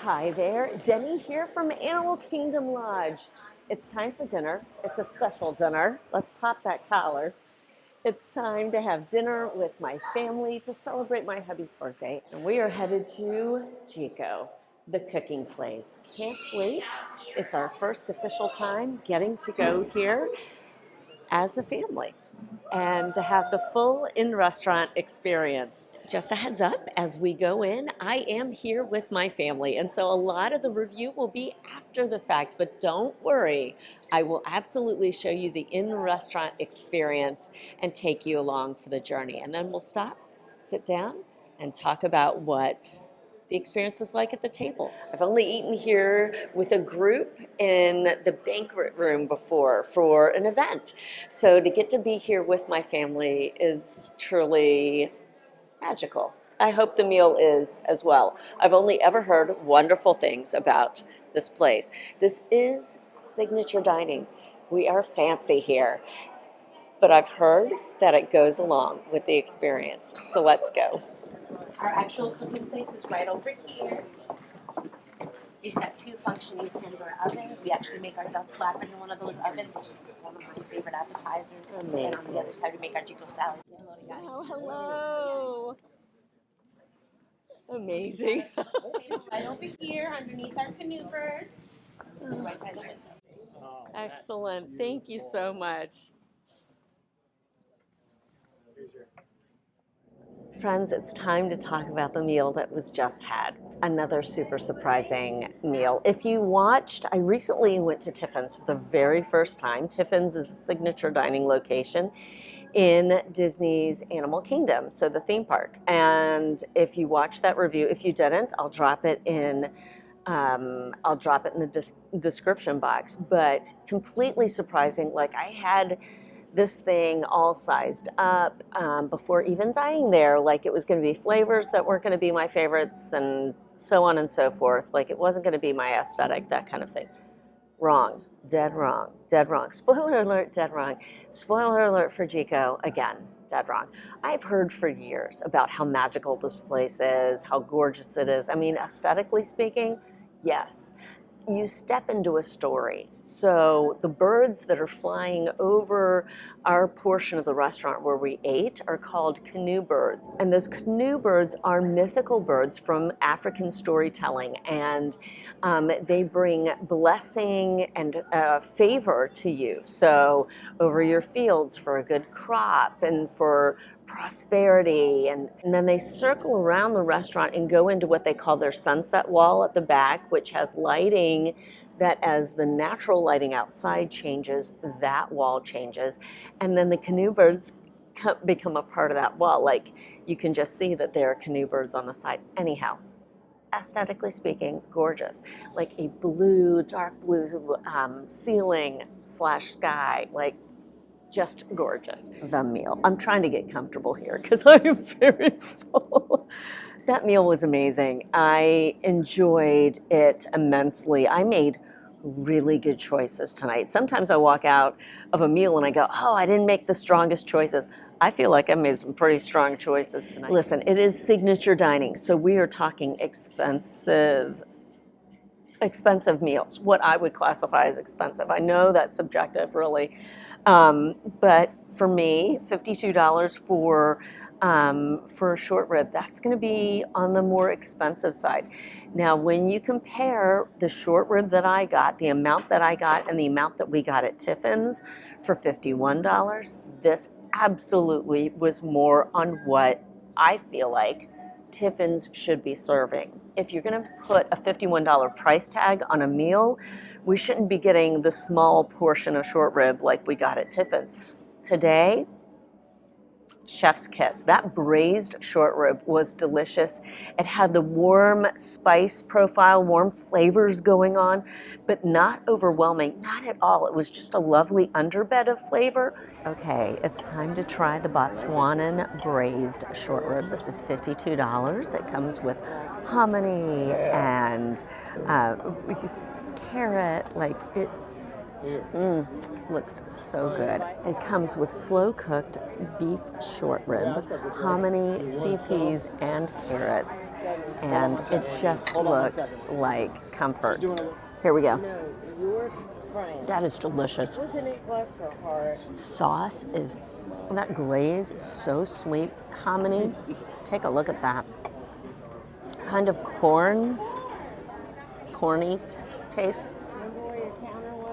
Hi there, Deni here from Animal Kingdom Lodge. It's time for dinner. It's a special dinner. Let's pop that collar. It's time to have dinner with my family to celebrate my hubby's birthday. And we are headed to Jiko, the cooking place. Can't wait. It's our first official time getting to go here as a family and to have the full in-restaurant experience. Just a heads up, as we go in, I am here with my family, and so a lot of the review will be after the fact, but don't worry, I will absolutely show you the in-restaurant experience and take you along for the journey, and then we'll stop, sit down, and talk about what the experience was like at the table. I've only eaten here with a group in the banquet room before for an event. So to get to be here with my family is truly magical. I hope the meal is as well. I've only ever heard wonderful things about this place. This is signature dining. We are fancy here, but I've heard that it goes along with the experience. So let's go. Our actual cooking place is right over here. We've got two functioning indoor ovens. We actually make our duck flatbread in one of those ovens, which is one of my favorite appetizers. Amazing. And on the other side, we make our Jiko salad. Oh, hello. Amazing. Right over here, underneath our canoe birds. Right by the windows. Excellent. Thank you so much. Friends, it's time to talk about the meal that was just had. Another super surprising meal. If you watched, I recently went to Tiffin's for the very first time. Tiffin's is a signature dining location in Disney's Animal Kingdom, so the theme park. And if you watched that review, if you didn't, I'll drop it in the description box. But completely surprising, like I had this thing all sized up before even dining there, like it was going to be flavors that weren't going to be my favorites and so on and so forth. Like it wasn't going to be my aesthetic, that kind of thing. Wrong. Dead wrong. Dead wrong. Spoiler alert, dead wrong. Spoiler alert for Jiko, again, dead wrong. I've heard for years about how magical this place is, how gorgeous it is. I mean, aesthetically speaking, yes. You step into a story. So the birds that are flying over our portion of the restaurant where we ate are called canoe birds. And those canoe birds are mythical birds from African storytelling. And they bring blessing and favor to you. So over your fields for a good crop and for prosperity, and then they circle around the restaurant and go into what they call their sunset wall at the back, which has lighting that as the natural lighting outside changes, that wall changes, and then the canoe birds become a part of that wall. Like you can just see that there are canoe birds on the side. Anyhow, aesthetically speaking, gorgeous. Like a blue, dark blue ceiling / sky, like just gorgeous. The meal. I'm trying to get comfortable here because I'm very full. That meal was amazing. I enjoyed it immensely. I made really good choices tonight. Sometimes I walk out of a meal and I go, oh, I didn't make the strongest choices. I feel like I made some pretty strong choices tonight. Listen, it is signature dining, so we are talking expensive meals, what I would classify as expensive. I know that's subjective, really. But for me, $52 for a short rib, that's going to be on the more expensive side. Now, when you compare the short rib that I got, the amount that I got, and the amount that we got at Tiffin's for $51, this absolutely was more on what I feel like Tiffin's should be serving. If you're going to put a $51 price tag on a meal, we shouldn't be getting the small portion of short rib like we got at Tiffin's. Today, chef's kiss. That braised short rib was delicious. It had the warm spice profile, warm flavors going on, but not overwhelming, not at all. It was just a lovely underbed of flavor. Okay, it's time to try the Botswanan braised short rib. This is $52. It comes with hominy and carrot, like it Looks so good. It comes with slow-cooked beef short rib, hominy, sea peas, and carrots. And it just looks like comfort. Here we go. That is delicious. Sauce is, that glaze is so sweet. Hominy, take a look at that. Kind of corny taste.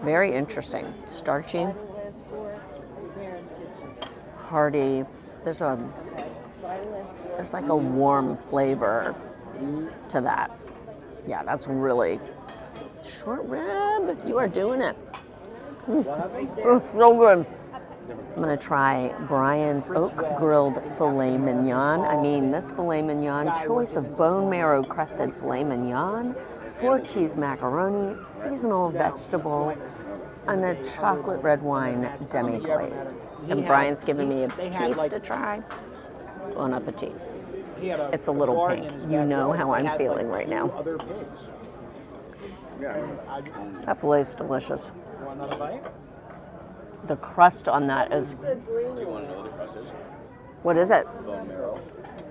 Very interesting. Starchy, hearty. There's like a warm flavor to that. Yeah, that's really short rib. You are doing it. So good. I'm gonna try Brian's oak grilled filet mignon. I mean, this filet mignon, choice of bone marrow crusted filet mignon, 4 cheese macaroni, seasonal vegetable, and a chocolate red wine demi glaze. And Brian's giving me a piece to try. Bon appetit. It's a little pink. You know how I'm feeling right now. That filet's delicious. The crust on that is. Do you want to know what the crust is? What is it? Bone marrow.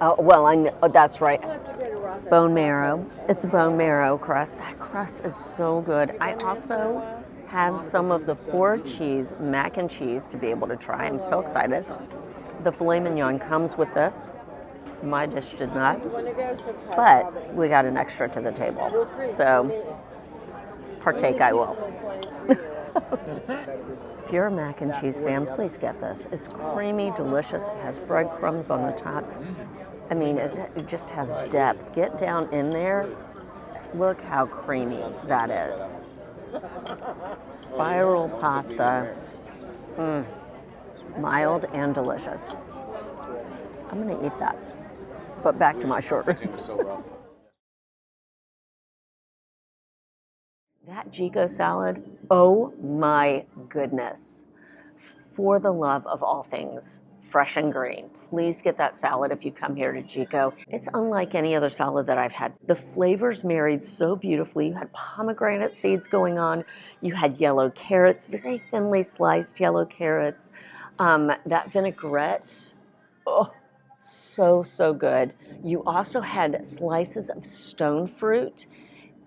Oh, well, I know, oh, that's right. Bone marrow. It's a bone marrow crust. That crust is so good. I also have some of the 4 cheese mac and cheese to be able to try. I'm so excited. The filet mignon comes with this. My dish did not, but we got an extra to the table. So partake I will. If you're a mac and cheese fan, please get this. It's creamy, delicious. It has breadcrumbs on the top. I mean, it just has depth. Get down in there. Look how creamy that is. Spiral pasta. Mild and delicious. I'm going to eat that. But back to my short rib. That Jiko salad, oh my goodness. For the love of all things fresh and green, please get that salad if you come here to Jiko. It's unlike any other salad that I've had. The flavors married so beautifully. You had pomegranate seeds going on. You had yellow carrots, very thinly sliced yellow carrots. That vinaigrette, oh, so good. You also had slices of stone fruit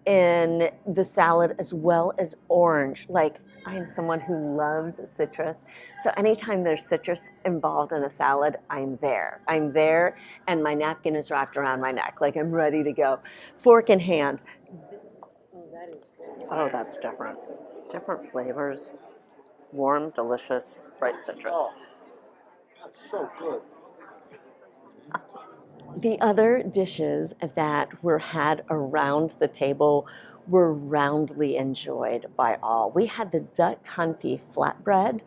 in the salad as well as orange. Like, I'm someone who loves citrus. So anytime there's citrus involved in a salad, I'm there. I'm there, and my napkin is wrapped around my neck. Like, I'm ready to go. Fork in hand. Oh, that's different. Different flavors. Warm, delicious, bright citrus. Oh, that's so good. The other dishes that were had around the table were roundly enjoyed by all. We had the duck confit flatbread.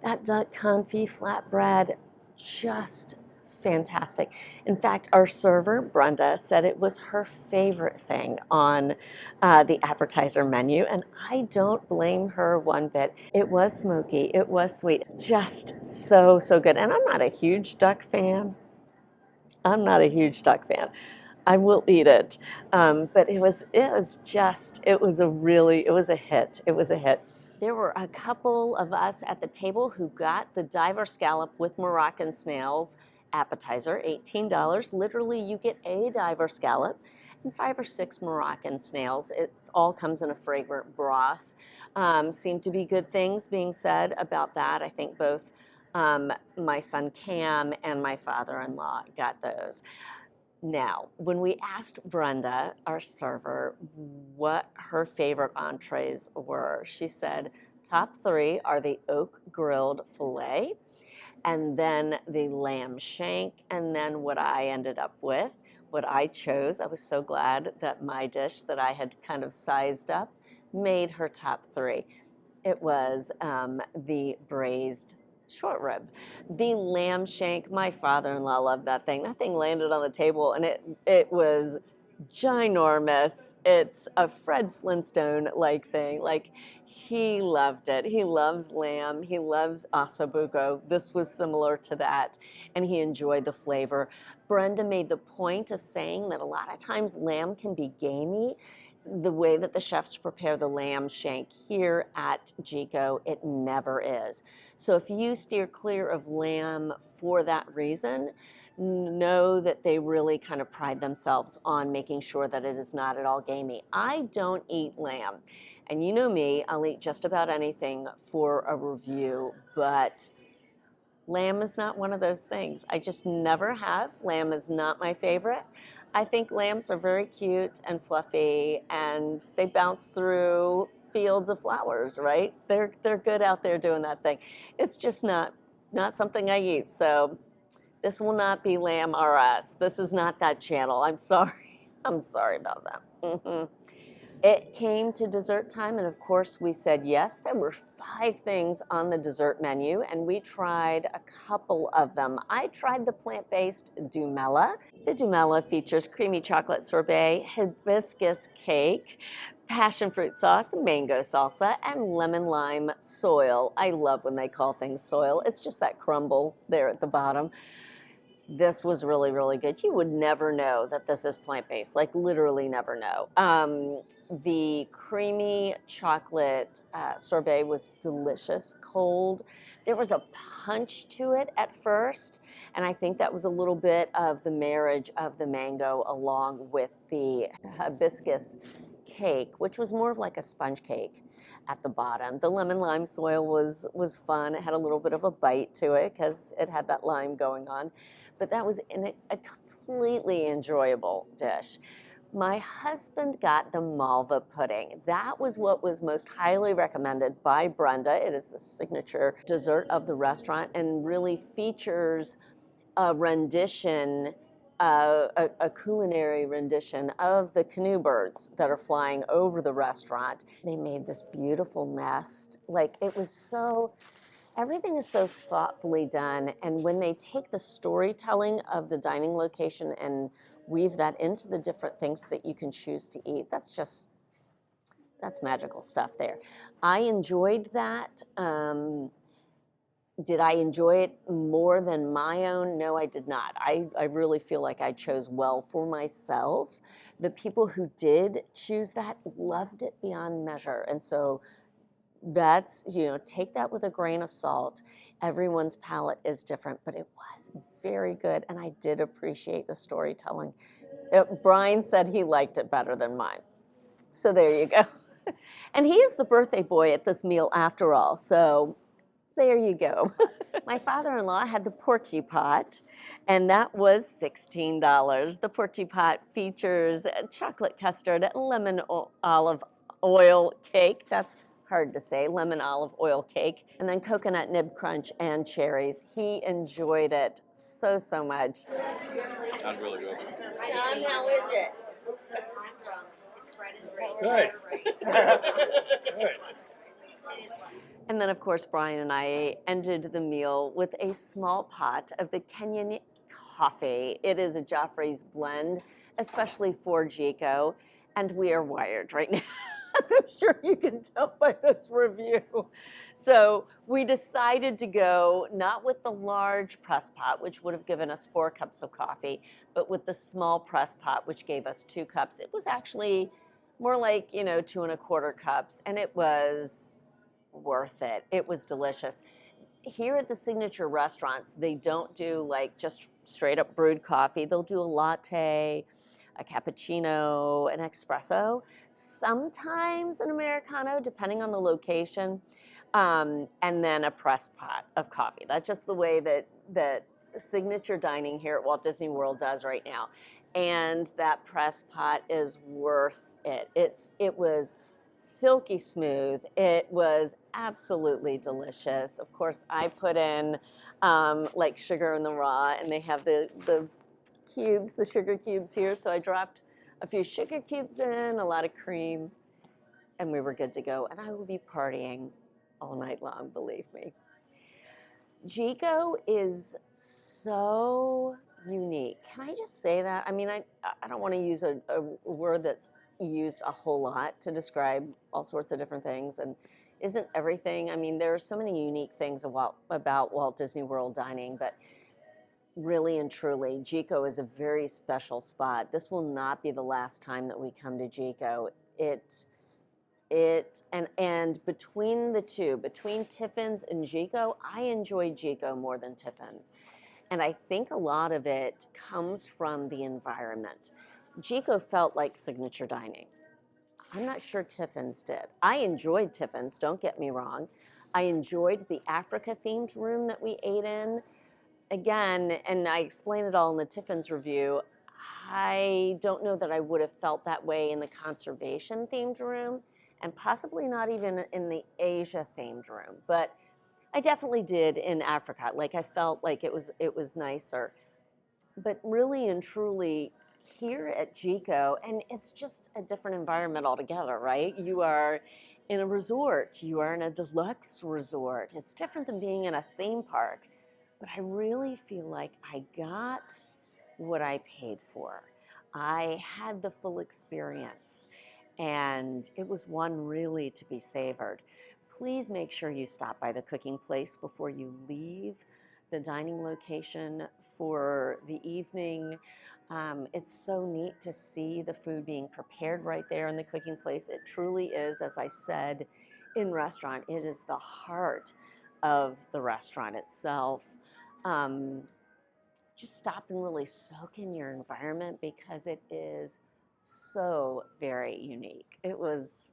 That duck confit flatbread, just fantastic. In fact, our server, Brenda, said it was her favorite thing on the appetizer menu, and I don't blame her one bit. It was smoky, it was sweet, just so good. And I'm not a huge duck fan. I will eat it, but it was a hit. There were a couple of us at the table who got the diver scallop with Moroccan snails appetizer, $18. Literally, you get a diver scallop and 5 or 6 Moroccan snails. It all comes in a fragrant broth. Seemed to be good things being said about that. I think both my son Cam and my father-in-law got those. Now, when we asked Brenda, our server, what her favorite entrees were, she said top 3 are the oak grilled filet, and then the lamb shank, and then what I ended up with, what I chose. I was so glad that my dish that I had kind of sized up made her top 3. It was the braised short rib. The lamb shank, my father-in-law loved that thing. That thing landed on the table, and it was ginormous. It's a Fred Flintstone-like thing. Like, he loved it. He loves lamb. He loves ossobuco. This was similar to that, and he enjoyed the flavor. Brenda made the point of saying that a lot of times lamb can be gamey. the way that the chefs prepare the lamb shank here at Jiko, it never is. So if you steer clear of lamb for that reason, know that they really kind of pride themselves on making sure that it is not at all gamey. I don't eat lamb. And you know me, I'll eat just about anything for a review, but lamb is not one of those things. I just never have. Lamb is not my favorite. I think lambs are very cute and fluffy, and they bounce through fields of flowers, right? They're good out there doing that thing. It's just not something I eat. So this will not be Lamb RS. This is not that channel. I'm sorry. I'm sorry about that. It came to dessert time, and of course we said yes. There were 5 things on the dessert menu, and we tried a couple of them. I tried the plant-based Dumela. The Dumela features creamy chocolate sorbet, hibiscus cake, passion fruit sauce, mango salsa, and lemon lime soil. I love when they call things soil. It's just that crumble there at the bottom. This was really, really good. You would never know that this is plant-based, like literally never know. The creamy chocolate sorbet was delicious, cold. There was a punch to it at first, and I think that was a little bit of the marriage of the mango along with the hibiscus cake, which was more of like a sponge cake at the bottom. The lemon lime soil was fun. It had a little bit of a bite to it because it had that lime going on. But that was a completely enjoyable dish. My husband got the malva pudding. That was what was most highly recommended by Brenda. It is the signature dessert of the restaurant and really features a rendition, a culinary rendition of the canoe birds that are flying over the restaurant. They made this beautiful nest. Like, it was so... Everything is so thoughtfully done, and when they take the storytelling of the dining location and weave that into the different things that you can choose to eat, that's magical stuff there. I enjoyed that. Did I enjoy it more than my own? No, I did not. I really feel like I chose well for myself. The people who did choose that loved it beyond measure, and so that's, take that with a grain of salt. Everyone's palate is different, but it was very good, and I did appreciate the storytelling. Brian said he liked it better than mine. So there you go. And he is the birthday boy at this meal after all, so there you go. My father-in-law had the porchy pot, and that was $16. The porchy pot features chocolate custard, lemon olive oil cake. That's hard to say, lemon olive oil cake, and then coconut nib crunch and cherries. He enjoyed it so much. Sounds really good. John, how is it? Good. Good. And then, of course, Brian and I ended the meal with a small pot of the Kenyan coffee. It is a Joffrey's blend, especially for Jiko, and we are wired right now. As I'm sure you can tell by this review. So we decided to go not with the large press pot, which would have given us 4 cups of coffee, but with the small press pot, which gave us 2 cups. It was actually more like, 2 1/4 cups, and it was worth it. It was delicious. Here at the signature restaurants, they don't do like just straight up brewed coffee. They'll do a latte, a cappuccino, an espresso, sometimes an Americano, depending on the location, and then a press pot of coffee. That's just the way that signature dining here at Walt Disney World does right now. And that press pot is worth it. It was silky smooth. It was absolutely delicious. Of course, I put in like sugar in the raw, and they have the cubes, the sugar cubes here. So I dropped a few sugar cubes in, a lot of cream, and we were good to go. And I will be partying all night long, believe me. Jiko is so unique. Can I just say that? I mean, I don't want to use a word that's used a whole lot to describe all sorts of different things, and isn't everything. I mean, there are so many unique things about Walt Disney World dining, but really and truly, Jiko is a very special spot. This will not be the last time that we come to Jiko. And between the two, between Tiffin's and Jiko, I enjoyed Jiko more than Tiffin's. And I think a lot of it comes from the environment. Jiko felt like signature dining. I'm not sure Tiffin's did. I enjoyed Tiffin's, don't get me wrong. I enjoyed the Africa-themed room that we ate in. Again, and I explained it all in the Tiffin's review, I don't know that I would have felt that way in the conservation-themed room, and possibly not even in the Asia-themed room. But I definitely did in Africa. Like, I felt like it was nicer. But really and truly, here at Jiko, and it's just a different environment altogether, right? You are in a resort, you are in a deluxe resort. It's different than being in a theme park. But I really feel like I got what I paid for. I had the full experience, and it was one really to be savored. Please make sure you stop by the cooking place before you leave the dining location for the evening. It's so neat to see the food being prepared right there in the cooking place. It truly is, as I said, in restaurant, it is the heart of the restaurant itself. Just stop and really soak in your environment because it is so very unique. It was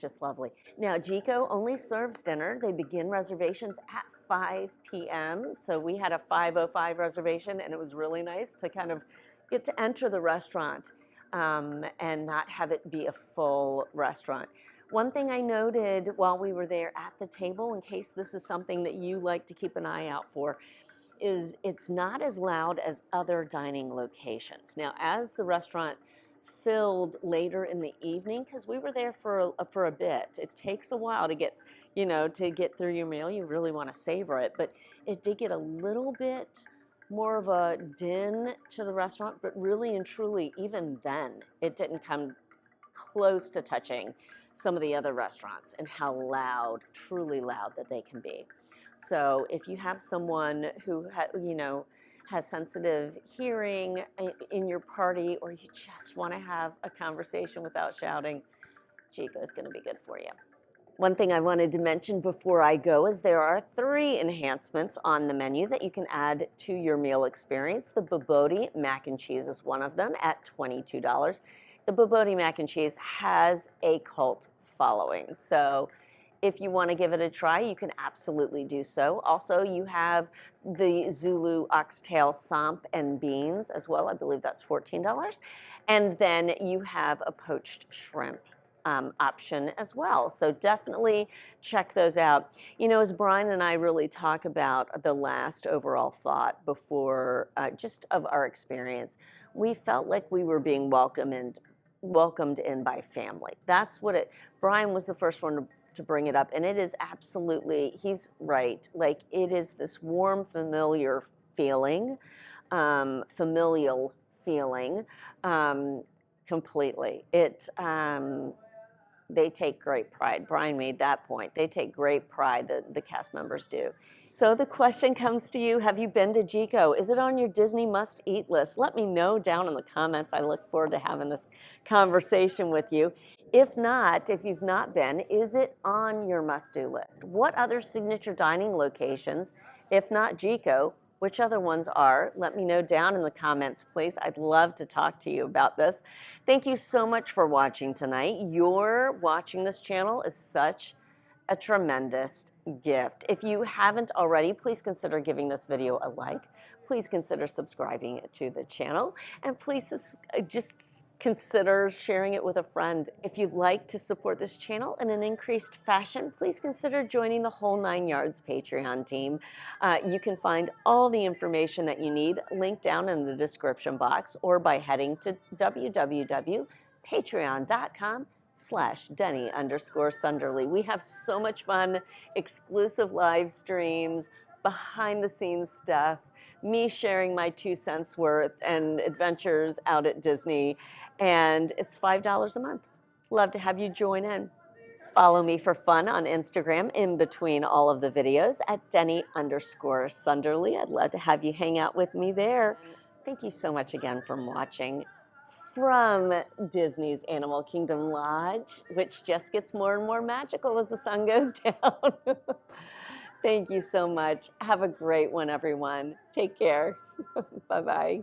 just lovely. Now, Jiko only serves dinner. They begin reservations at 5 p.m. So we had a 5:05 reservation, and it was really nice to kind of get to enter the restaurant and not have it be a full restaurant. One thing I noted while we were there at the table, in case this is something that you like to keep an eye out for, is it's not as loud as other dining locations. Now, as the restaurant filled later in the evening, because we were there for a bit, it takes a while to get, to get through your meal. You really want to savor it, but it did get a little bit more of a din to the restaurant, but really and truly, even then, it didn't come close to touching some of the other restaurants and how loud, truly loud that they can be. So if you have someone who has sensitive hearing in your party, or you just want to have a conversation without shouting, Jiko is going to be good for you. One thing I wanted to mention before I go is there are 3 enhancements on the menu that you can add to your meal experience. The Bobotie mac and cheese is one of them at $22. The Bobotie mac and cheese has a cult following, so if you want to give it a try, you can absolutely do so. Also, you have the Zulu oxtail samp and beans as well. I believe that's $14. And then you have a poached shrimp option as well. So definitely check those out. As Brian and I really talk about the last overall thought before just of our experience, we felt like we were being welcomed in by family. That's what Brian was the first one to bring it up, and it is absolutely, he's right, like it is this warm, familiar feeling, familial feeling, completely. They take great pride. Brian made that point. They take great pride, the cast members do. So the question comes to you, have you been to Jiko? Is it on your Disney must-eat list? Let me know down in the comments. I look forward to having this conversation with you. If not, if you've not been, is it on your must-do list? What other signature dining locations, if not Jiko, which other ones are? Let me know down in the comments, please. I'd love to talk to you about this. Thank you so much for watching tonight. Your watching this channel is such a tremendous gift. If you haven't already, please consider giving this video a like. Please consider subscribing to the channel, and please just consider sharing it with a friend. If you'd like to support this channel in an increased fashion, please consider joining the Whole 9 Yards Patreon team. You can find all the information that you need linked down in the description box, or by heading to www.patreon.com/Deni_Sunderly. We have so much fun, exclusive live streams, behind the scenes stuff, me sharing my 2 cents worth and adventures out at Disney, and it's $5 a month. Love to have you join in. Follow me for fun on Instagram in between all of the videos at Deni_Sunderly. I'd love to have you hang out with me there. Thank you so much again for watching. from Disney's Animal Kingdom Lodge, which just gets more and more magical as the sun goes down. Thank you so much. Have a great one, everyone. Take care. Bye-bye.